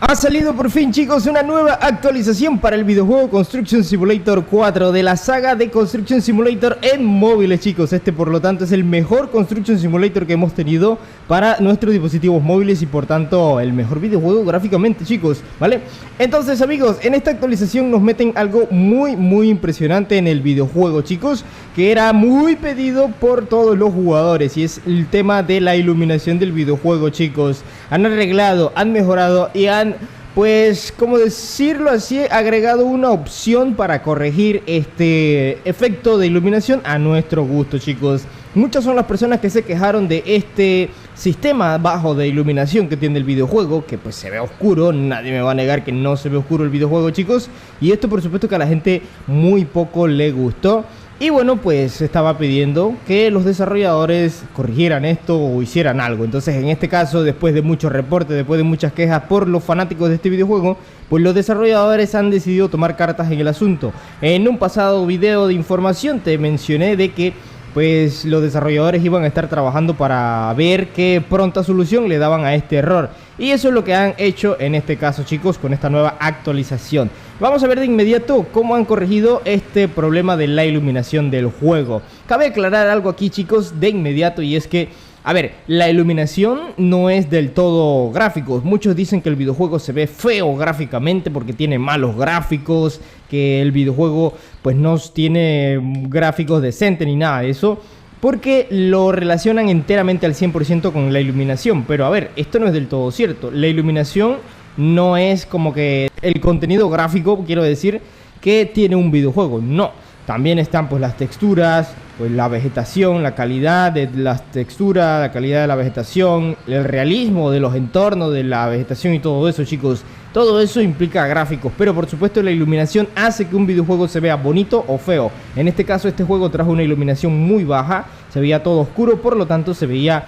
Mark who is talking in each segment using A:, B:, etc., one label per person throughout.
A: Ha salido por fin, chicos, una nueva actualización para el videojuego Construction Simulator 4 de la saga de Construction Simulator en móviles, chicos. Por lo tanto, es el mejor Construction Simulator que hemos tenido para nuestros dispositivos móviles y, por tanto, el mejor videojuego gráficamente, chicos, ¿vale? Entonces, amigos, en esta actualización nos meten algo muy impresionante en el videojuego, chicos, que era muy pedido por todos los jugadores, y es el tema de la iluminación del videojuego, chicos. Han arreglado, han mejorado y han, pues, como decirlo así, agregado una opción para corregir este efecto de iluminación a nuestro gusto, chicos. Muchas son las personas que se quejaron de este sistema bajo de iluminación que tiene el videojuego, que pues se ve oscuro. Nadie me va a negar que no se ve oscuro el videojuego, chicos. Y esto por supuesto que a la gente muy poco le gustó. Y bueno, pues se estaba pidiendo que los desarrolladores corrigieran esto o hicieran algo. Entonces, en este caso, después de muchos reportes, después de muchas quejas por los fanáticos de este videojuego, pues los desarrolladores han decidido tomar cartas en el asunto. En un pasado video de información te mencioné de que pues los desarrolladores iban a estar trabajando para ver qué pronta solución le daban a este error. Y eso es lo que han hecho en este caso, chicos, con esta nueva actualización. Vamos a ver de inmediato cómo han corregido este problema de la iluminación del juego. Cabe aclarar algo aquí, chicos, de inmediato, y es que, a ver, la iluminación no es del todo gráficos. Muchos dicen que el videojuego se ve feo gráficamente porque tiene malos gráficos, que el videojuego pues no tiene gráficos decentes ni nada de eso, porque lo relacionan enteramente al 100% con la iluminación. Pero a ver, esto no es del todo cierto. La iluminación no es como que el contenido gráfico, quiero decir, que tiene un videojuego. No, también están pues las texturas, pues la vegetación, la calidad de las texturas, la calidad de la vegetación, el realismo de los entornos, de la vegetación y todo eso, chicos. Todo eso implica gráficos, pero por supuesto la iluminación hace que un videojuego se vea bonito o feo. En este caso, este juego trajo una iluminación muy baja, se veía todo oscuro, por lo tanto se veía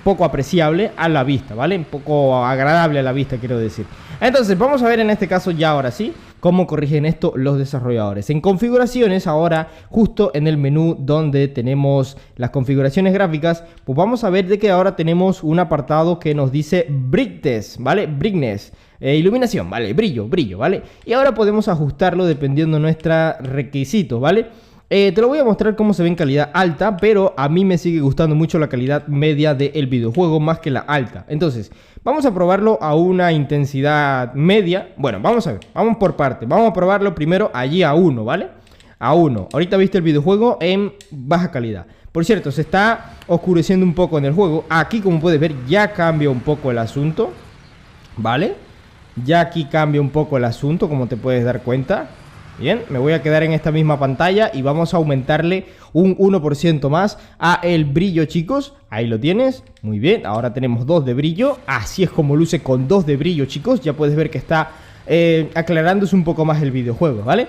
A: poco apreciable a la vista, ¿vale? Un poco agradable a la vista, quiero decir. Entonces, vamos a ver en este caso ya ahora sí cómo corrigen esto los desarrolladores. En configuraciones, ahora justo en el menú donde tenemos las configuraciones gráficas, pues vamos a ver de que ahora tenemos un apartado que nos dice Brightness, ¿vale? Brightness, iluminación, ¿vale? Brillo, ¿vale? Y ahora podemos ajustarlo dependiendo de nuestros requisitos, ¿vale? Te lo voy a mostrar cómo se ve en calidad alta, pero a mí me sigue gustando mucho la calidad media del videojuego más que la alta. Entonces, vamos a probarlo a una intensidad media. Bueno, vamos a ver, vamos por parte. Vamos a probarlo primero allí a 1, ¿vale? A 1. Ahorita viste el videojuego en baja calidad. Por cierto, se está oscureciendo un poco en el juego. Aquí, como puedes ver, ya cambia un poco el asunto, ¿vale? Ya aquí cambia un poco el asunto, como te puedes dar cuenta. Bien, me voy a quedar en esta misma pantalla y vamos a aumentarle un 1% más a el brillo, chicos. Ahí lo tienes, muy bien, ahora tenemos 2 de brillo. Así es como luce con 2 de brillo, chicos. Ya puedes ver que está aclarándose un poco más el videojuego, ¿vale?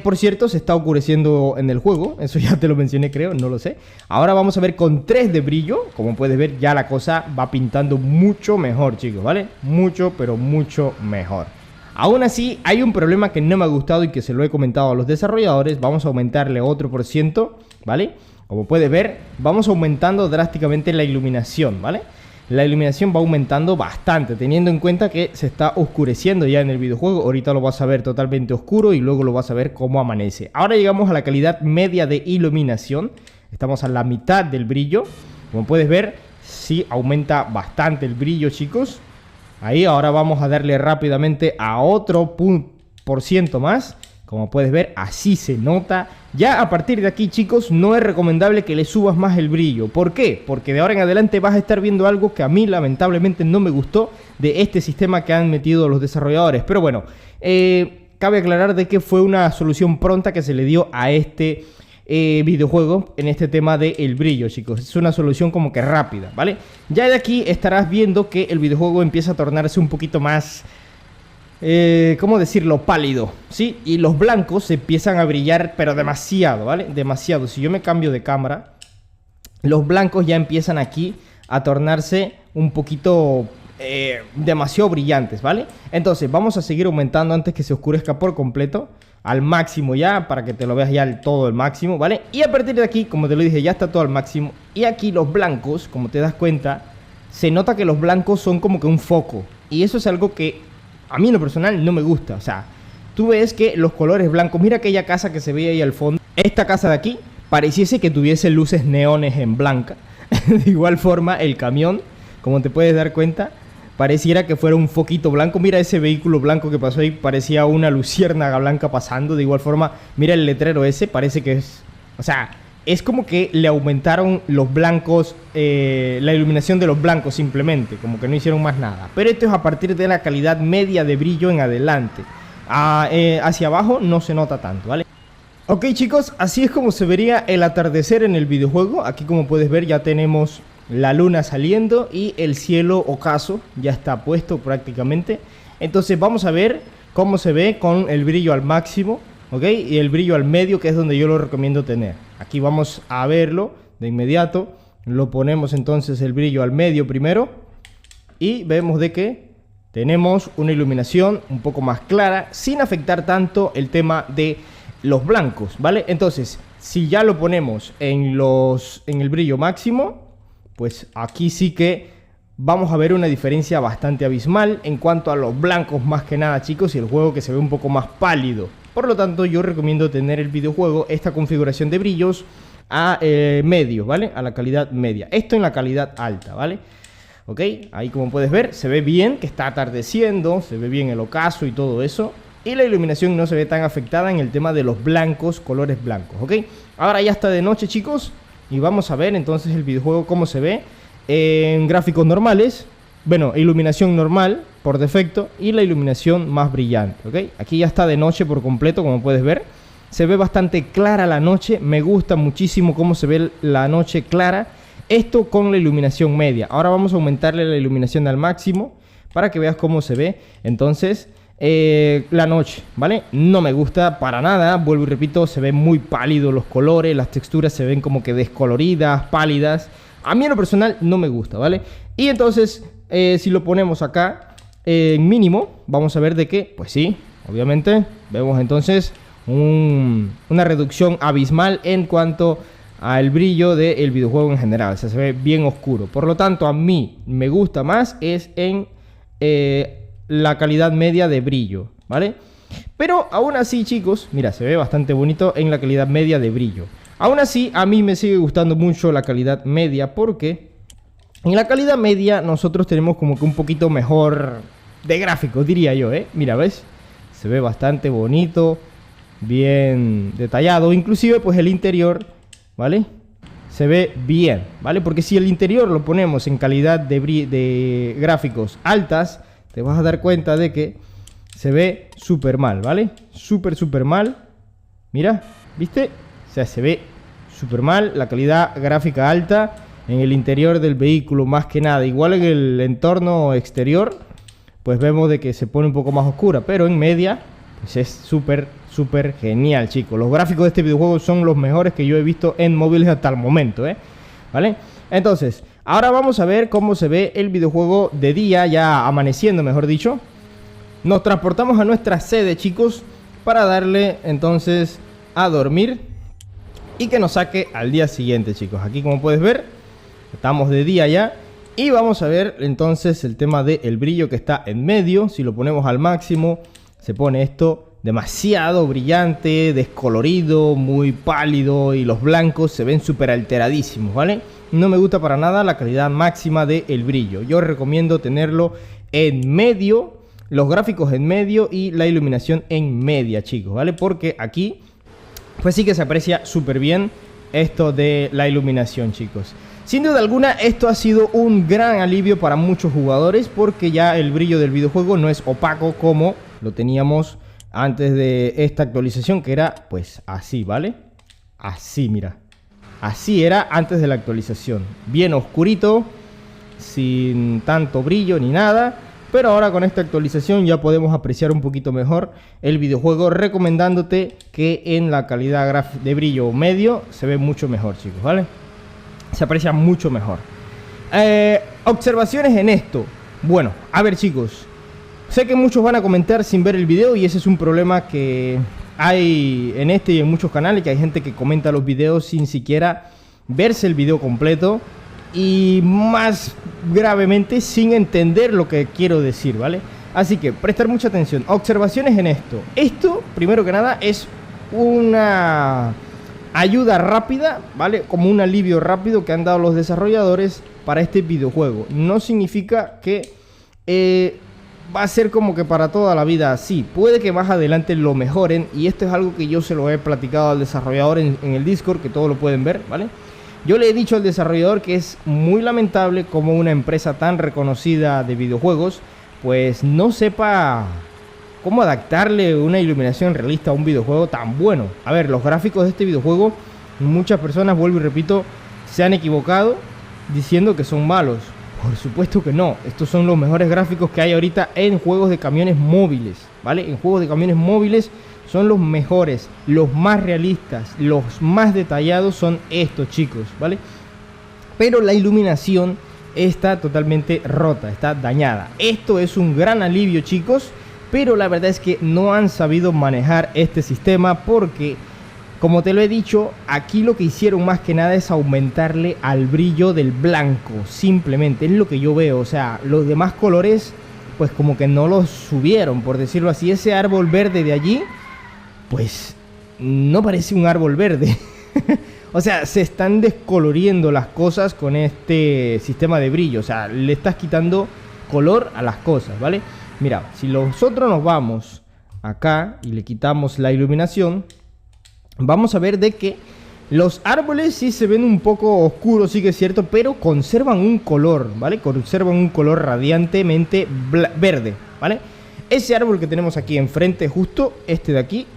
A: Por cierto, se está oscureciendo en el juego. Eso ya te lo mencioné, creo, no lo sé. Ahora vamos a ver con 3 de brillo. Como puedes ver, ya la cosa va pintando mucho mejor, chicos, ¿vale? Mucho, pero mucho mejor. Aún así, hay un problema que no me ha gustado y que se lo he comentado a los desarrolladores. Vamos a aumentarle otro por ciento, ¿vale? Como puedes ver, vamos aumentando drásticamente la iluminación, ¿vale? La iluminación va aumentando bastante, teniendo en cuenta que se está oscureciendo ya en el videojuego. Ahorita lo vas a ver totalmente oscuro y luego lo vas a ver cómo amanece. Ahora llegamos a la calidad media de iluminación. Estamos a la mitad del brillo. Como puedes ver, sí aumenta bastante el brillo, chicos. Ahí, ahora vamos a darle rápidamente a otro por ciento más. Como puedes ver, así se nota. Ya a partir de aquí, chicos, no es recomendable que le subas más el brillo. ¿Por qué? Porque de ahora en adelante vas a estar viendo algo que a mí lamentablemente no me gustó de este sistema que han metido los desarrolladores. Pero bueno, cabe aclarar de que fue una solución pronta que se le dio a este videojuego en este tema del brillo, chicos. Es una solución como que rápida, ¿vale? Ya de aquí estarás viendo que el videojuego empieza a tornarse un poquito más, ¿cómo decirlo? Pálido, ¿sí? Y los blancos empiezan a brillar, pero demasiado, ¿vale? Demasiado. Si yo me cambio de cámara, los blancos ya empiezan aquí a tornarse un poquito demasiado brillantes, ¿vale? Entonces vamos a seguir aumentando antes que se oscurezca por completo al máximo ya, para que te lo veas ya todo el máximo, ¿vale? Y a partir de aquí, como te lo dije, ya está todo al máximo. Y aquí los blancos, como te das cuenta, se nota que los blancos son como que un foco. Y eso es algo que a mí en lo personal no me gusta. O sea, tú ves que los colores blancos, mira aquella casa que se veía ahí al fondo. Esta casa de aquí pareciese que tuviese luces neones en blanca. De igual forma el camión, como te puedes dar cuenta, pareciera que fuera un foquito blanco. Mira ese vehículo blanco que pasó ahí, parecía una luciérnaga blanca pasando. De igual forma, mira el letrero ese, parece que es... O sea, es como que le aumentaron los blancos, la iluminación de los blancos simplemente, como que no hicieron más nada. Pero esto es a partir de la calidad media de brillo en adelante. Hacia abajo no se nota tanto, ¿vale? Ok chicos, así es como se vería el atardecer en el videojuego. Aquí como puedes ver ya tenemos la luna saliendo y el cielo ocaso ya está puesto prácticamente. Entonces vamos a ver cómo se ve con el brillo al máximo, ¿ok? Y el brillo al medio, que es donde yo lo recomiendo tener. Aquí vamos a verlo de inmediato. Lo ponemos entonces el brillo al medio primero y vemos de que tenemos una iluminación un poco más clara sin afectar tanto el tema de los blancos, ¿vale? Entonces, si ya lo ponemos en el brillo máximo, pues aquí sí que vamos a ver una diferencia bastante abismal en cuanto a los blancos más que nada, chicos, y el juego que se ve un poco más pálido. Por lo tanto, yo recomiendo tener el videojuego, esta configuración de brillos a medio, ¿vale? A la calidad media. Esto en la calidad alta, ¿vale? Ok, ahí como puedes ver, se ve bien que está atardeciendo, se ve bien el ocaso y todo eso. Y la iluminación no se ve tan afectada en el tema de los blancos, colores blancos, ¿ok? Ahora ya está de noche, chicos, y vamos a ver entonces el videojuego cómo se ve en gráficos normales. Bueno, iluminación normal por defecto y la iluminación más brillante, ¿ok? Aquí ya está de noche por completo, como puedes ver. Se ve bastante clara la noche, me gusta muchísimo cómo se ve la noche clara. Esto con la iluminación media. Ahora vamos a aumentarle la iluminación al máximo para que veas cómo se ve entonces la noche, ¿vale? No me gusta para nada, vuelvo y repito, se ven muy pálidos los colores, las texturas se ven como que descoloridas, pálidas. A mí en lo personal no me gusta, ¿vale? Y entonces, si lo ponemos acá en mínimo, vamos a ver de que, pues sí, obviamente, vemos entonces una reducción abismal en cuanto al brillo del videojuego en general. O sea, se ve bien oscuro. Por lo tanto, a mí me gusta más es en la calidad media de brillo, ¿vale? Pero aún así, chicos, mira, se ve bastante bonito en la calidad media de brillo. Aún así, a mí me sigue gustando mucho la calidad media porque en la calidad media nosotros tenemos como que un poquito mejor de gráficos, diría yo, ¿eh? Mira, ¿ves? Se ve bastante bonito, bien detallado. Inclusive, pues el interior, ¿vale? Se ve bien, ¿vale? Porque si el interior lo ponemos en calidad de gráficos altas, te vas a dar cuenta de que se ve súper mal, ¿vale? Súper mal. Mira, ¿viste? O sea, se ve súper mal. La calidad gráfica alta en el interior del vehículo más que nada. Igual en el entorno exterior, pues vemos de que se pone un poco más oscura. Pero en media, pues es súper genial, chicos. Los gráficos de este videojuego son los mejores que yo he visto en móviles hasta el momento, ¿vale? Entonces, ahora vamos a ver cómo se ve el videojuego de día, ya amaneciendo, mejor dicho. Nos transportamos a nuestra sede, chicos, para darle entonces a dormir y que nos saque al día siguiente, chicos. Aquí como puedes ver, estamos de día ya. Y vamos a ver entonces el tema del brillo que está en medio. Si lo ponemos al máximo, se pone esto demasiado brillante, descolorido, muy pálido, y los blancos se ven súper alteradísimos, ¿vale? No me gusta para nada la calidad máxima del brillo. Yo recomiendo tenerlo en medio, los gráficos en medio y la iluminación en media, chicos, ¿vale? Porque aquí pues sí que se aprecia súper bien esto de la iluminación, chicos. Sin duda alguna, esto ha sido un gran alivio para muchos jugadores porque ya el brillo del videojuego no es opaco como lo teníamos antes de esta actualización, que era pues así, ¿vale? Así, mira. Así era antes de la actualización. Bien oscurito, sin tanto brillo ni nada. Pero ahora con esta actualización ya podemos apreciar un poquito mejor el videojuego, recomendándote que en la calidad de brillo medio se ve mucho mejor, chicos, ¿vale? Se aprecia mucho mejor. Observaciones en esto. Bueno, a ver, chicos, sé que muchos van a comentar sin ver el video y ese es un problema que hay en y en muchos canales, que hay gente que comenta los videos sin siquiera verse el video completo. y más gravemente sin entender lo que quiero decir, ¿vale? Así que prestar mucha atención. Observaciones en esto. Esto, primero que nada, es una ayuda rápida, ¿vale? Como un alivio rápido que han dado los desarrolladores para este videojuego. No significa que va a ser como que para toda la vida así. Puede que más adelante lo mejoren, y esto es algo que yo se lo he platicado al desarrollador en el Discord, que todos lo pueden ver, ¿vale? Yo le he dicho al desarrollador que es muy lamentable como una empresa tan reconocida de videojuegos pues no sepa cómo adaptarle una iluminación realista a un videojuego tan bueno. A ver, los gráficos de este videojuego, muchas personas, vuelvo y repito, se han equivocado diciendo que son malos. Por supuesto que no. Estos son los mejores gráficos que hay ahorita en juegos de camiones móviles, ¿vale? En juegos de camiones móviles son los mejores, los más realistas, los más detallados son estos, chicos, ¿vale? Pero la iluminación está totalmente rota, está dañada. Esto es un gran alivio, chicos, pero la verdad es que no han sabido manejar este sistema porque, como te lo he dicho, aquí lo que hicieron más que nada es aumentarle al brillo del blanco, simplemente, es lo que yo veo. O sea, los demás colores pues como que no los subieron, por decirlo así. Ese árbol verde de allí pues no parece un árbol verde. O sea, se están descoloriendo las cosas con este sistema de brillo. O sea, le estás quitando color a las cosas, ¿vale? Mira, si nosotros nos vamos acá y le quitamos la iluminación, vamos a ver de que los árboles sí se ven un poco oscuros, sí que es cierto, pero conservan un color, ¿vale? Conservan un color radiantemente verde, ¿vale? Ese árbol que tenemos aquí enfrente, justo este de aquí,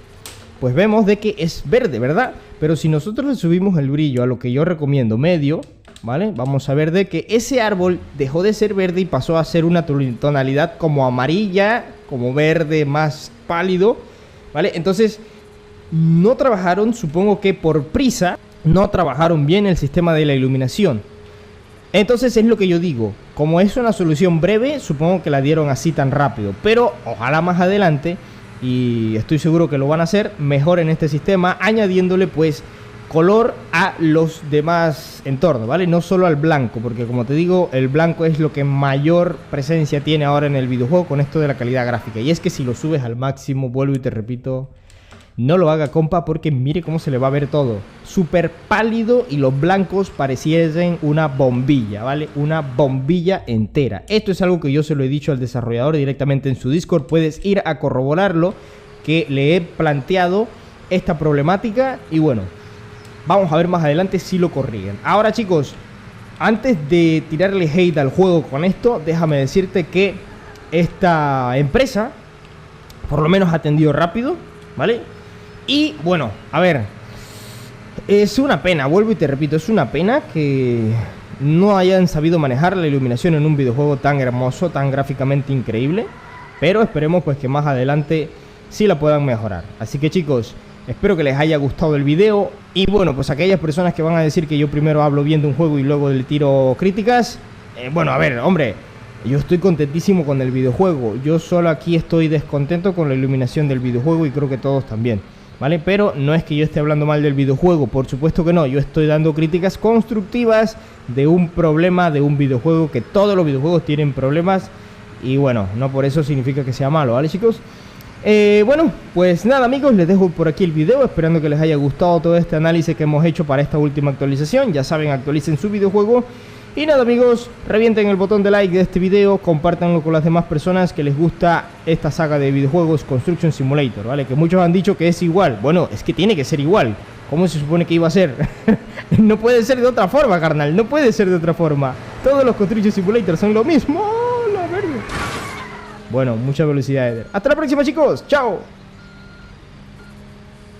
A: pues vemos de que es verde, ¿verdad? Pero si nosotros le subimos el brillo a lo que yo recomiendo, medio, ¿vale? Vamos a ver de que ese árbol dejó de ser verde y pasó a ser una tonalidad como amarilla, como verde más pálido, ¿vale? Entonces, no trabajaron, supongo que por prisa, no trabajaron bien el sistema de la iluminación. Entonces es lo que yo digo, como es una solución breve, supongo que la dieron así tan rápido, pero ojalá más adelante, y estoy seguro que lo van a hacer, mejoren este sistema añadiéndole pues color a los demás entornos, ¿vale? No solo al blanco, porque como te digo, el blanco es lo que mayor presencia tiene ahora en el videojuego con esto de la calidad gráfica. Y es que si lo subes al máximo, vuelvo y te repito, no lo haga, compa, porque mire cómo se le va a ver todo súper pálido y los blancos pareciesen una bombilla, ¿vale? Una bombilla entera. Esto es algo que yo se lo he dicho al desarrollador directamente en su Discord. Puedes ir a corroborarlo, que le he planteado esta problemática y bueno, vamos a ver más adelante si lo corrigen. Ahora, chicos, antes de tirarle hate al juego con esto, déjame decirte que esta empresa por lo menos ha atendido rápido, ¿vale? Y bueno, a ver, es una pena, vuelvo y te repito, es una pena que no hayan sabido manejar la iluminación en un videojuego tan hermoso, tan gráficamente increíble. Pero esperemos pues que más adelante sí la puedan mejorar. Así que, chicos, espero que les haya gustado el video. Y bueno, pues aquellas personas que van a decir que yo primero hablo bien de un juego y luego le tiro críticas, bueno, a ver, hombre, yo estoy contentísimo con el videojuego. Yo solo aquí estoy descontento con la iluminación del videojuego y creo que todos también, ¿vale? Pero no es que yo esté hablando mal del videojuego, por supuesto que no. Yo estoy dando críticas constructivas de un problema de un videojuego, que todos los videojuegos tienen problemas. Y bueno, no por eso significa que sea malo, ¿vale, chicos? Bueno, pues nada, amigos, les dejo por aquí el video, esperando que les haya gustado todo este análisis que hemos hecho para esta última actualización. Ya saben, actualicen su videojuego. Y nada, amigos, revienten el botón de like de este video, compártanlo con las demás personas que les gusta esta saga de videojuegos Construction Simulator, ¿vale? Que muchos han dicho que es igual. Bueno, es que tiene que ser igual. ¿Cómo se supone que iba a ser? No puede ser de otra forma, carnal, no puede ser de otra forma. Todos los Construction Simulator son lo mismo. ¡Oh, la verga! Bueno, mucha velocidad, Eder. Hasta la próxima, chicos. ¡Chao!